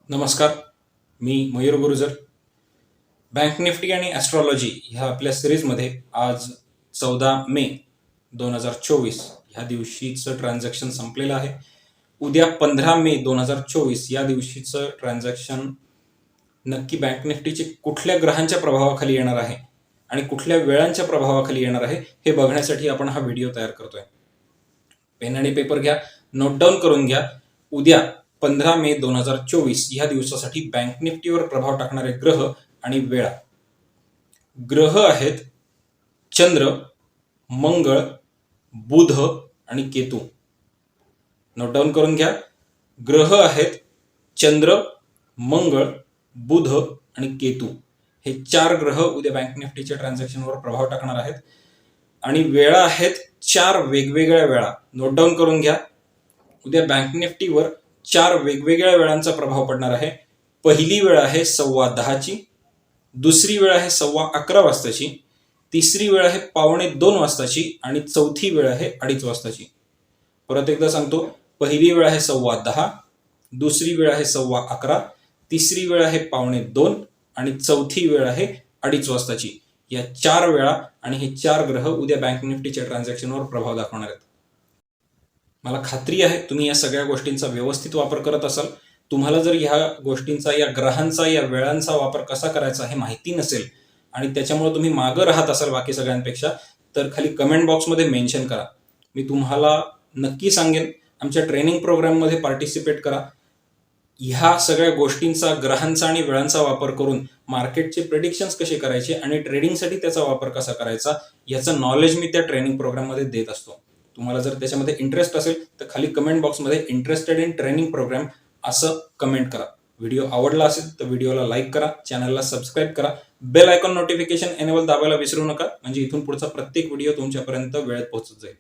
नमस्कार, मी Mayur गुरुजर. Bank Nifty आणि astrology ह्या आपल्या सिरीजमध्ये आज 14 मे 2024 ह्या दिवशीचं ट्रान्झॅक्शन संपलेलं आहे. उद्या 15 मे 2024 या दिवशीचं ट्रान्झॅक्शन नक्की बँक निफ्टीचे कुठल्या ग्रहांच्या प्रभावाखाली येणार आहे आणि कुठल्या वेळांच्या प्रभावाखाली येणार आहे हे बघण्यासाठी आपण हा व्हिडिओ तयार करतोय. पेन आणि पेपर घ्या, नोट डाऊन करून घ्या. उद्या 15 मे 2024 ह्या दिवसासाठी बँक निफ्टीवर प्रभाव टाकणारे ग्रह आणि वेळा. ग्रह आहेत चंद्र, मंगळ, बुध आणि केतू. नोट डाऊन करून घ्या. ग्रह आहेत चंद्र, मंगळ, बुध आणि केतू. हे 4 ग्रह उद्या बँक निफ्टीच्या ट्रान्झॅक्शनवर प्रभाव टाकणार आहेत आणि वेळा आहेत 4 वेगवेगळ्या वेळा. नोट डाऊन करून घ्या. उद्या बँक निफ्टीवर 4 वेगवेगळ्या वेळांचा प्रभाव पडणार आहे. पहिली वेळ आहे 10:15ची, दुसरी वेळ आहे 11:15 वाजताची, तिसरी वेळ आहे 1:45 वाजताची आणि चौथी वेळ आहे 2:30 वाजताची. परत एकदा सांगतो, पहिली वेळ आहे 10:15, दुसरी वेळ आहे 11:15, तिसरी वेळ आहे 1:45 आणि चौथी वेळ आहे 2:30 वाजताची. या 4 वेळा आणि हे 4 ग्रह उद्या बँक निफ्टीच्या ट्रान्झॅक्शनवर प्रभाव दाखवणार आहेत. मला खात्री आहे तुम्ही या सगळ्या गोष्टींचा व्यवस्थित वापर करत असाल. तुम्हाला जर ह्या गोष्टींचा, या ग्रहांचा, या वेळांचा वापर कसा करायचा हे माहिती नसेल आणि त्याच्यामुळे तुम्ही मागं राहत असाल बाकी सगळ्यांपेक्षा, तर खाली कमेंट बॉक्समध्ये मेन्शन करा. मी तुम्हाला नक्की सांगेन आमच्या ट्रेनिंग प्रोग्राममध्ये पार्टिसिपेट करा. ह्या सगळ्या गोष्टींचा, ग्रहांचा आणि वेळांचा वापर करून मार्केटचे प्रेडिक्शन्स कसे करायचे आणि ट्रेडिंगसाठी त्याचा वापर कसा करायचा याचं नॉलेज मी त्या ट्रेनिंग प्रोग्राममध्ये देत असतो. तुम्हाला जर त्याच्यामध्ये इंटरेस्ट असेल तर खाली कमेंट बॉक्समध्ये इंटरेस्टेड इन ट्रेनिंग प्रोग्राम असं कमेंट करा. व्हिडिओ आवडला असेल तर व्हिडिओला लाईक करा, चॅनलला सबस्क्राईब करा, बेल आयकॉन नोटिफिकेशन एनेबल दाबायला विसरू नका, म्हणजे इथून पुढचा प्रत्येक व्हिडिओ तुमच्यापर्यंत वेळेत पोहोचत जाईल.